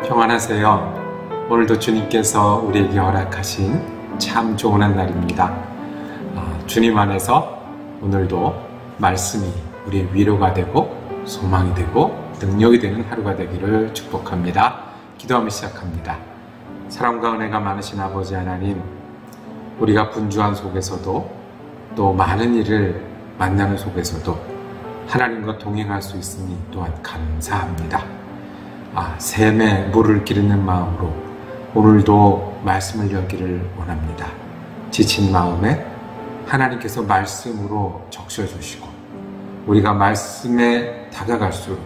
평안하세요. 오늘도 주님께서 우리에게 허락하신 참 좋은 한 날입니다. 주님 안에서 오늘도 말씀이 우리의 위로가 되고 소망이 되고 능력이 되는 하루가 되기를 축복합니다. 기도하며 시작합니다. 사랑과 은혜가 많으신 아버지 하나님, 우리가 분주한 속에서도 또 많은 일을 만나는 속에서도 하나님과 동행할 수 있으니 또한 감사합니다. 샘에 물을 기르는 마음으로 오늘도 말씀을 열기를 원합니다. 지친 마음에 하나님께서 말씀으로 적셔주시고 우리가 말씀에 다가갈수록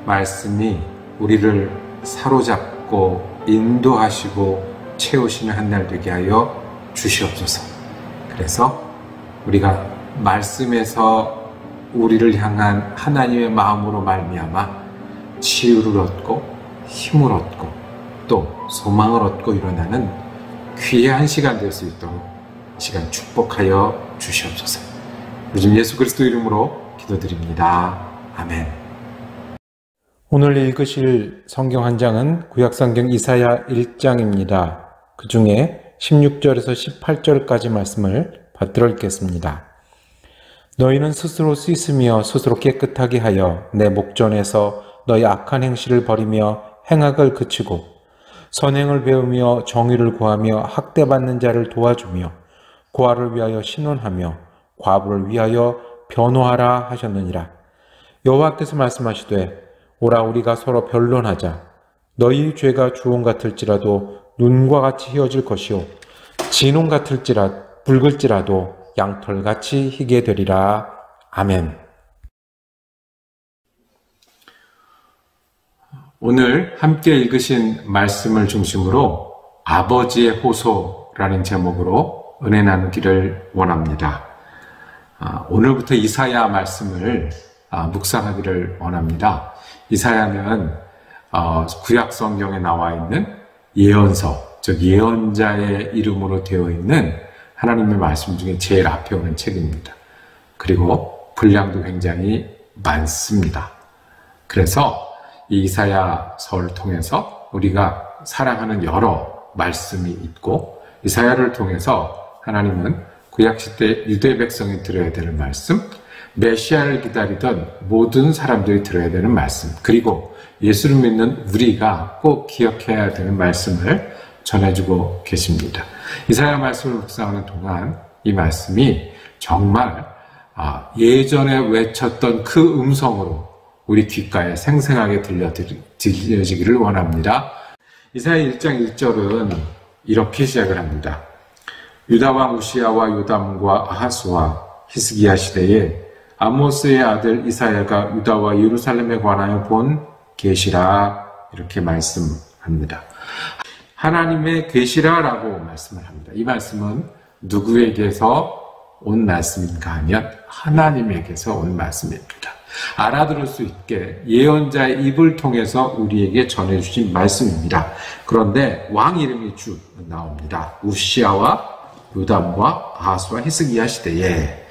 말씀이 우리를 사로잡고 인도하시고 채우시는 한 날 되게 하여 주시옵소서. 그래서 우리가 말씀에서 우리를 향한 하나님의 마음으로 말미암아 치유를 얻고 힘을 얻고 또 소망을 얻고 일어나는 귀한 시간 될 수 있도록 시간 축복하여 주시옵소서. 우리 주 예수 그리스도 이름으로 기도드립니다. 아멘. 오늘 읽으실 성경 한 장은 구약성경 이사야 1장입니다. 그 중에 16절에서 18절까지 말씀을 받들어 읽겠습니다. 너희는 스스로 씻으며 스스로 깨끗하게 하여 내 목전에서 너희 악한 행실을 버리며 행악을 그치고 선행을 배우며 정의를 구하며 학대받는 자를 도와주며 고아를 위하여 신원하며 과부를 위하여 변호하라 하셨느니라. 여호와께서 말씀하시되 오라 우리가 서로 변론하자. 너희 죄가 주홍 같을지라도 눈과 같이 희어질 것이요 진홍 붉을지라도 양털같이 희게 되리라. 아멘. 오늘 함께 읽으신 말씀을 중심으로 아버지의 호소라는 제목으로 은혜 나누기를 원합니다. 오늘부터 이사야 말씀을 묵상하기를 원합니다. 이사야는 구약 성경에 나와 있는 예언서, 즉 예언자의 이름으로 되어 있는 하나님의 말씀 중에 제일 앞에 오는 책입니다. 그리고 분량도 굉장히 많습니다. 그래서 이 이사야서를 통해서 우리가 사랑하는 여러 말씀이 있고 이사야를 통해서 하나님은 구약시대 유대 백성이 들어야 되는 말씀, 메시아를 기다리던 모든 사람들이 들어야 되는 말씀, 그리고 예수를 믿는 우리가 꼭 기억해야 되는 말씀을 전해주고 계십니다. 이사야 말씀을 묵상하는 동안 이 말씀이 정말 예전에 외쳤던 그 음성으로 우리 귓가에 생생하게 들려지기를 원합니다. 이사야 1장 1절은 이렇게 시작을 합니다. 유다 왕 우시야와 요담과 아하스와 히스기야 시대에 아모스의 아들 이사야가 유다와 예루살렘에 관하여 본 계시라 이렇게 말씀합니다. 하나님의 계시라라고 말씀을 합니다. 이 말씀은 누구에게서 온 말씀인가 하면 하나님에게서 온 말씀입니다. 알아들을 수 있게 예언자의 입을 통해서 우리에게 전해주신 말씀입니다. 그런데 왕 이름이 쭉 나옵니다. 우시야와 요담과 아하스와 히스기야 시대에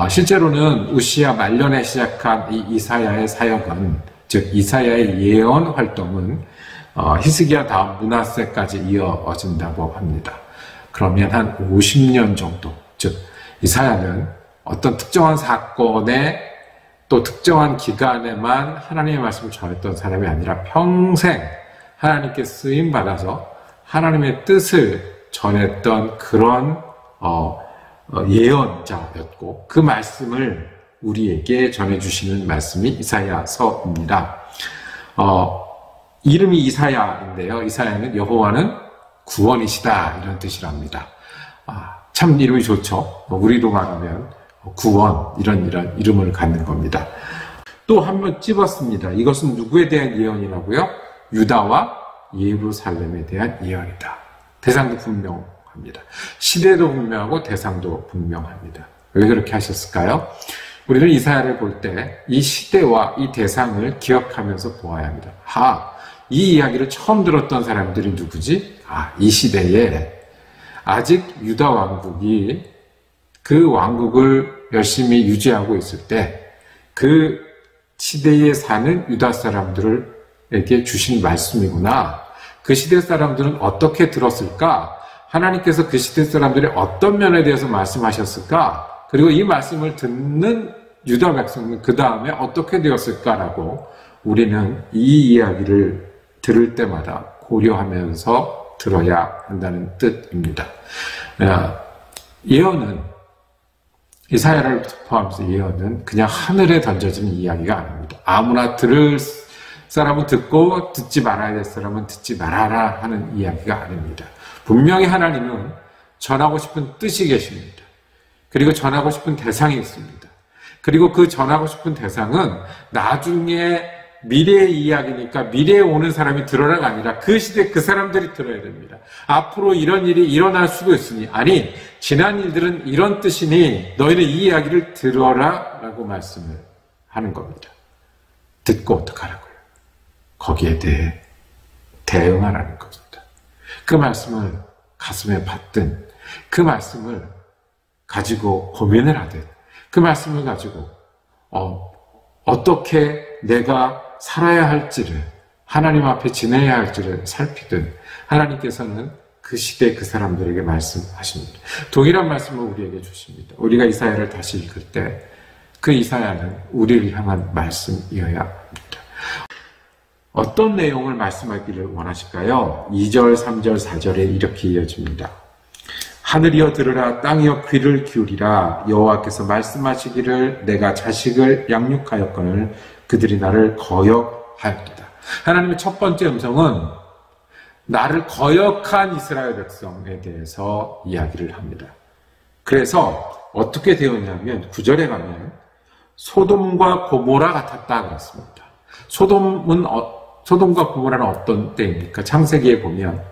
실제로는 우시야 말년에 시작한 이 이사야의 사역은, 즉 이사야의 예언 활동은 히스기야 다음 므낫세까지 이어진다고 합니다. 그러면 한 50년 정도, 즉 이사야는 어떤 특정한 사건에 또 특정한 기간에만 하나님의 말씀을 전했던 사람이 아니라 평생 하나님께 쓰임받아서 하나님의 뜻을 전했던 그런 예언자였고 그 말씀을 우리에게 전해주시는 말씀이 이사야서입니다. 이름이 이사야인데요. 이사야는 여호와는 구원이시다 이런 뜻이랍니다. 참 이름이 좋죠. 우리로 말하면 구원 이런 이름을 갖는 겁니다. 또 한 번 찝었습니다. 이것은 누구에 대한 예언이라고요? 유다와 예루살렘에 대한 예언이다. 대상도 분명합니다. 시대도 분명하고 대상도 분명합니다. 왜 그렇게 하셨을까요? 우리는 이사야를 볼 때 이 시대와 이 대상을 기억하면서 보아야 합니다. 이 이야기를 처음 들었던 사람들이 누구지? 이 시대에 아직 유다 왕국이 그 왕국을 열심히 유지하고 있을 때 그 시대에 사는 유다 사람들에게 주신 말씀이구나. 그 시대 사람들은 어떻게 들었을까? 하나님께서 그 시대 사람들의 어떤 면에 대해서 말씀하셨을까? 그리고 이 말씀을 듣는 유다 백성은 그 다음에 어떻게 되었을까라고 우리는 이 이야기를 들을 때마다 고려하면서 들어야 한다는 뜻입니다. 예언은, 이사야를 포함해서 예언은 그냥 하늘에 던져진 이야기가 아닙니다. 아무나 들을 사람은 듣고 듣지 말아야 될 사람은 듣지 말아라 하는 이야기가 아닙니다. 분명히 하나님은 전하고 싶은 뜻이 계십니다. 그리고 전하고 싶은 대상이 있습니다. 그리고 그 전하고 싶은 대상은 나중에 미래의 이야기니까 미래에 오는 사람이 들어라가 아니라 그 시대 그 사람들이 들어야 됩니다. 앞으로 이런 일이 일어날 수도 있으니, 아니 지난 일들은 이런 뜻이니 너희는 이 이야기를 들어라 라고 말씀을 하는 겁니다. 듣고 어떡하라고요? 거기에 대해 대응하라는 겁니다. 그 말씀을 가슴에 받든, 그 말씀을 가지고 고민을 하든, 그 말씀을 가지고 어떻게 내가 살아야 할지를, 하나님 앞에 지내야 할지를 살피든 하나님께서는 그 시대 그 사람들에게 말씀하십니다. 동일한 말씀을 우리에게 주십니다. 우리가 이사야를 다시 읽을 때 그 이사야는 우리를 향한 말씀이어야 합니다. 어떤 내용을 말씀하기를 원하실까요? 2절, 3절, 4절에 이렇게 이어집니다. 하늘이여 들으라, 땅이여 귀를 기울이라. 여호와께서 말씀하시기를 내가 자식을 양육하였거늘 그들이 나를 거역하였도다. 하나님의 첫 번째 음성은 나를 거역한 이스라엘 백성에 대해서 이야기를 합니다. 그래서 어떻게 되었냐면 9절에 가면 소돔과 고모라 같았다 그랬습니다. 소돔과 고모라는 어떤 때입니까? 창세기에 보면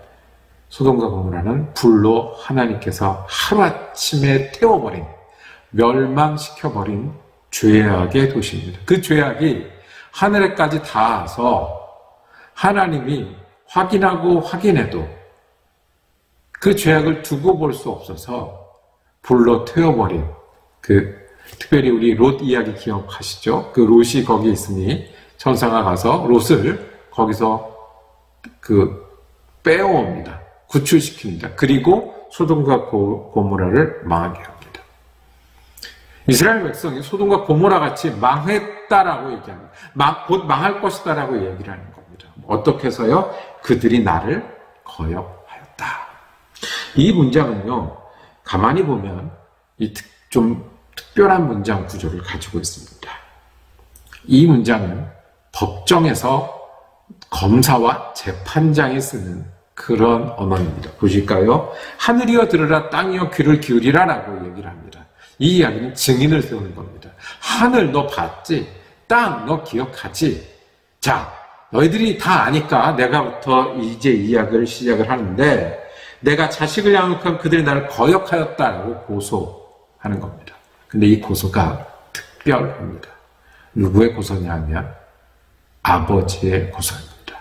소돔과 고모라는 불로 하나님께서 하루아침에 태워버린, 멸망시켜버린 죄악의 도시입니다. 그 죄악이 하늘에까지 닿아서 하나님이 확인하고 확인해도 그 죄악을 두고 볼 수 없어서 불로 태워버린, 특별히 우리 롯 이야기 기억하시죠? 그 롯이 거기 있으니 천사가 가서 롯을 거기서 빼어옵니다. 구출시킵니다. 그리고 소돔과 고모라를 망하게 합니다. 이스라엘 백성이 소돔과 고모라 같이 망했다라고 얘기합니다. 곧 망할 것이다라고 얘기를 하는 겁니다. 어떻게 해서요? 그들이 나를 거역하였다. 이 문장은요, 가만히 보면 좀 특별한 문장 구조를 가지고 있습니다. 이 문장은 법정에서 검사와 재판장이 쓰는 그런 언어입니다. 보실까요? 하늘이여 들으라, 땅이여 귀를 기울이라 라고 얘기를 합니다. 이 이야기는 증인을 세우는 겁니다. 하늘 너 봤지? 땅 너 기억하지? 자, 너희들이 다 아니까 내가부터 이제 이야기를 시작을 하는데, 내가 자식을 양육한 그들이 나를 거역하였다라고 고소하는 겁니다. 근데 이 고소가 특별합니다. 누구의 고소냐 하면 아버지의 고소입니다.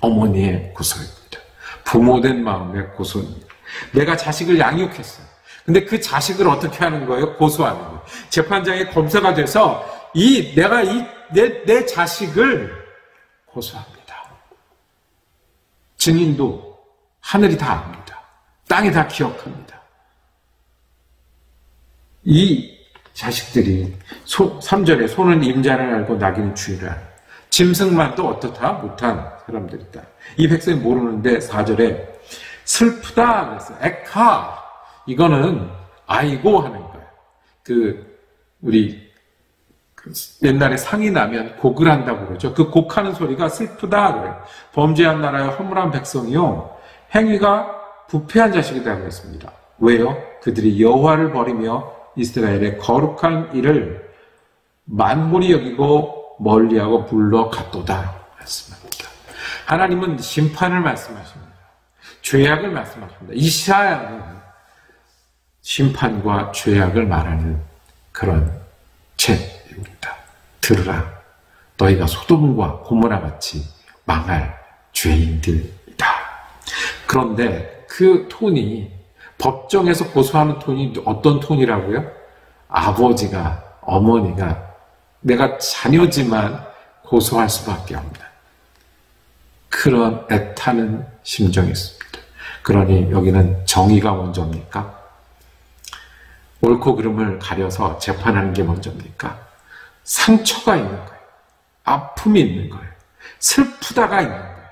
어머니의 고소입니다. 부모된 마음의 고소입니다. 내가 자식을 양육했어요. 근데 그 자식을 어떻게 하는 거예요? 고소하는 거예요. 재판장의 검사가 돼서 내가 내 자식을 고소합니다. 증인도 하늘이 다 압니다. 땅이 다 기억합니다. 이 자식들이 3절에 손은 임자를 알고 나귀는 주의를 알고 짐승만도 어떻다? 못한 사람들이다. 이 백성이 모르는데 4절에 슬프다 그랬어요. 에카, 이거는 아이고 하는 거예요. 우리 옛날에 상이 나면 곡을 한다고 그러죠. 그 곡하는 소리가 슬프다 그래요. 범죄한 나라의 허물한 백성이요, 행위가 부패한 자식이다 그랬습니다. 왜요? 그들이 여호와를 버리며 이스라엘의 거룩한 일을 만물이 여기고 멀리하고 물러갔도다 말씀합니다. 하나님은 심판을 말씀하십니다. 죄악을 말씀하십니다. 이사야는 심판과 죄악을 말하는 그런 책입니다. 들으라, 너희가 소돔과 고모라 같이 망할 죄인들이다. 그런데 그 톤이, 법정에서 고소하는 톤이 어떤 톤이라고요? 아버지가, 어머니가 내가 자녀지만 고소할 수밖에 없는 그런 애타는 심정이었습니다. 그러니 여기는 정의가 먼저입니까? 옳고 그름을 가려서 재판하는 게 먼저입니까? 상처가 있는 거예요. 아픔이 있는 거예요. 슬프다가 있는 거예요.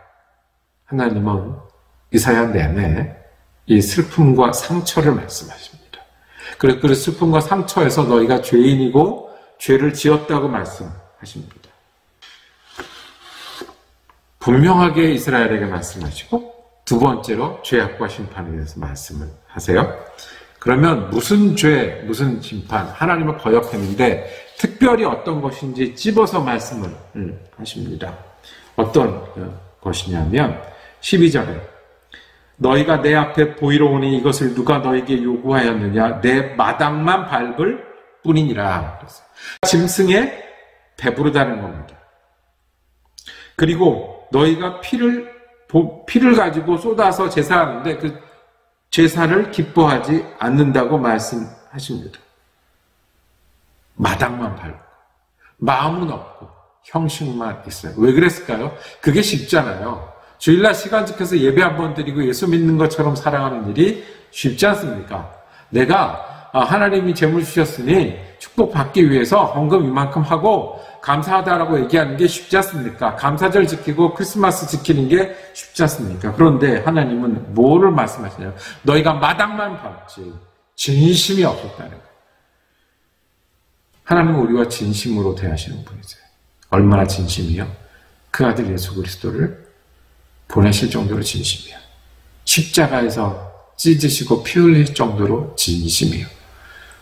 하나님은 이사야 내내 이 슬픔과 상처를 말씀하십니다. 그래서 그 슬픔과 상처에서 너희가 죄인이고 죄를 지었다고 말씀하십니다. 분명하게 이스라엘에게 말씀하시고 두 번째로 죄악과 심판에 대해서 말씀을 하세요. 그러면 무슨 죄, 무슨 심판, 하나님을 거역했는데 특별히 어떤 것인지 찝어서 말씀을 하십니다. 어떤 것이냐면 12절에 너희가 내 앞에 보이러 오니 이것을 누가 너에게 요구하였느냐 내 마당만 밟을 뿐이니라. 짐승에 배부르다는 겁니다. 그리고 너희가 피를 가지고 쏟아서 제사하는데 그 제사를 기뻐하지 않는다고 말씀하십니다. 마당만 밟고 마음은 없고 형식만 있어요. 왜 그랬을까요? 그게 쉽잖아요. 주일날 시간 지켜서 예배 한번 드리고 예수 믿는 것처럼 살아가는 일이 쉽지 않습니까? 내가 하나님이 재물 주셨으니 축복받기 위해서 헌금 이만큼 하고 감사하다라고 얘기하는 게 쉽지 않습니까? 감사절 지키고 크리스마스 지키는 게 쉽지 않습니까? 그런데 하나님은 뭐를 말씀하시냐면 너희가 마당만 밟지 진심이 없었다는 거예요. 하나님은 우리와 진심으로 대하시는 분이세요. 얼마나 진심이요? 그 아들 예수 그리스도를 보내실 정도로 진심이요. 십자가에서 찢으시고 피 흘릴 정도로 진심이요.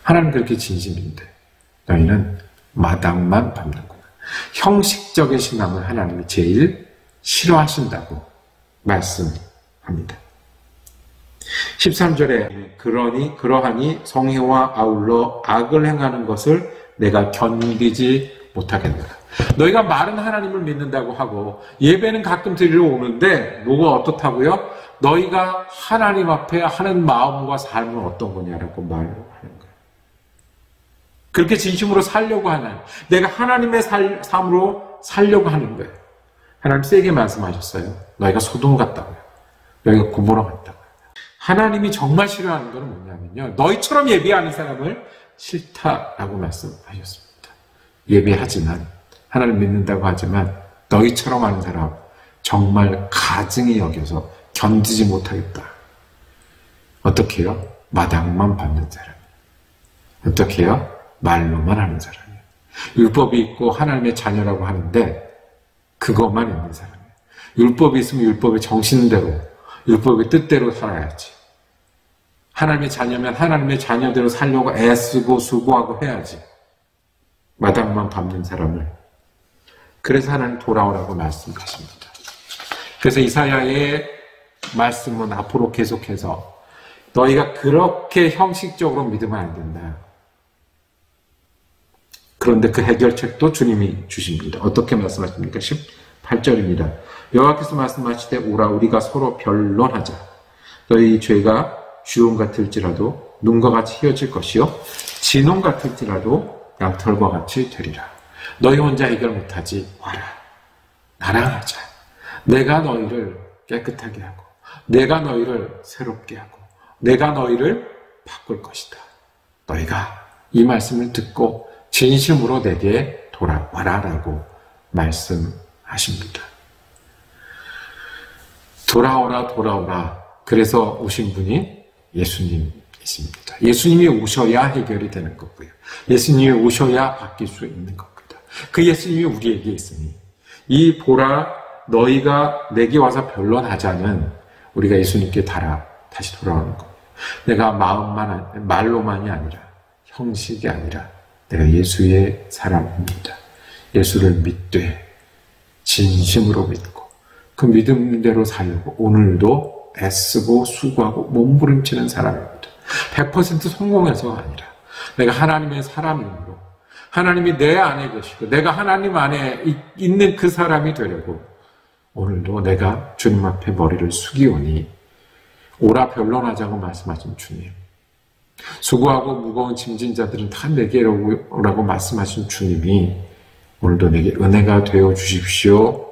하나님 그렇게 진심인데 너희는 마당만 밟는구나. 형식적인 신앙을 하나님이 제일 싫어하신다고 말씀합니다. 13절에 그러하니 성회와 아울러 악을 행하는 것을 내가 견디지 못하겠노라. 너희가 말은 하나님을 믿는다고 하고 예배는 가끔 드리러 오는데 뭐가 어떻다고요? 너희가 하나님 앞에 하는 마음과 삶은 어떤 거냐라고 말을 하는 거예요. 그렇게 진심으로 살려고 하나요? 내가 하나님의 삶으로 살려고 하는 거예요. 하나님 세게 말씀하셨어요. 너희가 소돔 같다고요. 너희가 고모라 같다고요. 하나님이 정말 싫어하는 것은 뭐냐면요. 너희처럼 예배하는 사람을 싫다라고 말씀하셨습니다. 예배하지만 하나님 믿는다고 하지만 너희처럼 하는 사람 정말 가증히 여겨서 견디지 못하겠다. 어떻게 해요? 마당만 밟는 사람. 어떻게 해요? 말로만 하는 사람이에요. 율법이 있고 하나님의 자녀라고 하는데 그것만 있는 사람이에요. 율법이 있으면 율법의 정신대로 율법의 뜻대로 살아야지. 하나님의 자녀면 하나님의 자녀대로 살려고 애쓰고 수고하고 해야지. 마당만 밟는 사람을. 그래서 하나님 돌아오라고 말씀하십니다. 그래서 이사야의 말씀은 앞으로 계속해서 너희가 그렇게 형식적으로 믿으면 안 된다. 그런데 그 해결책도 주님이 주십니다. 어떻게 말씀하십니까? 18절입니다. 여호와께서 말씀하시되 오라 우리가 서로 변론하자. 너희 죄가 주홍 같을지라도 눈과 같이 휘어질 것이요 진홍 같을지라도 양털과 같이 되리라. 너희 혼자 해결 못하지 와라. 나랑 하자. 내가 너희를 깨끗하게 하고 내가 너희를 새롭게 하고 내가 너희를 바꿀 것이다. 너희가 이 말씀을 듣고 진심으로 내게 돌아와라 라고 말씀하십니다. 돌아오라 돌아오라. 그래서 오신 분이 예수님이십니다. 예수님이 오셔야 해결이 되는 거고요. 예수님이 오셔야 바뀔 수 있는 겁니다. 그 예수님이 우리에게 있으니 이 보라 너희가 내게 와서 변론하자는 우리가 예수님께 다시 돌아오는 겁니다. 내가 말로만이 아니라 형식이 아니라 내가 예수의 사람입니다. 예수를 믿되 진심으로 믿고 그 믿음대로 살고 오늘도 애쓰고 수고하고 몸부림치는 사람입니다. 100% 성공해서가 아니라 내가 하나님의 사람이므로 하나님이 내 안에 계시고 내가 하나님 안에 있는 그 사람이 되려고 오늘도 내가 주님 앞에 머리를 숙이오니 오라 변론하자고 말씀하신 주님. 수고하고 무거운 짐진 자들은 다 내게 오라고 말씀하신 주님이 오늘도 내게 은혜가 되어 주십시오.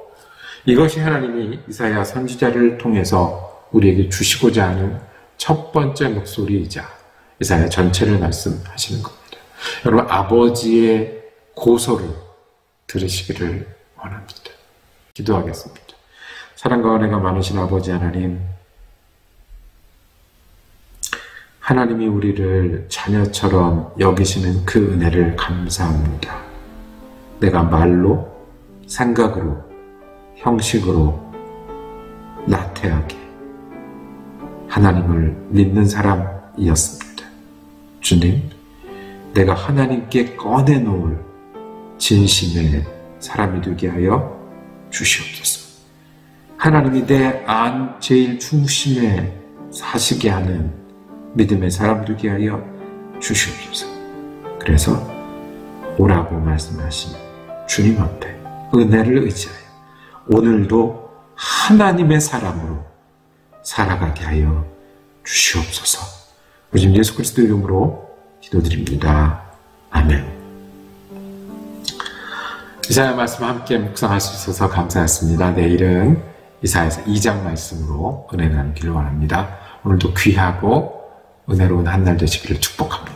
이것이 하나님이 이사야 선지자를 통해서 우리에게 주시고자 하는 첫 번째 목소리이자 이사야 전체를 말씀하시는 겁니다. 여러분, 아버지의 고소를 들으시기를 원합니다. 기도하겠습니다. 사랑과 은혜가 많으신 아버지 하나님, 하나님이 우리를 자녀처럼 여기시는 그 은혜를 감사합니다. 내가 말로, 생각으로, 형식으로 나태하게 하나님을 믿는 사람이었습니다. 주님, 내가 하나님께 꺼내놓을 진심의 사람이 되게 하여 주시옵소서. 하나님이 내 안 제일 중심에 사시게 하는 믿음의 사람 되게 하여 주시옵소서. 그래서 오라고 말씀하신 주님 앞에 은혜를 의지하여 오늘도 하나님의 사람으로 살아가게 하여 주시옵소서. 우리 예수 그리스도 이름으로 기도드립니다. 아멘. 이사야 말씀 함께 묵상할 수 있어서 감사했습니다. 내일은 이사야서 2장 말씀으로 은혜 나누기를 원합니다. 오늘도 귀하고 은혜로운 한 날 되시기를 축복합니다.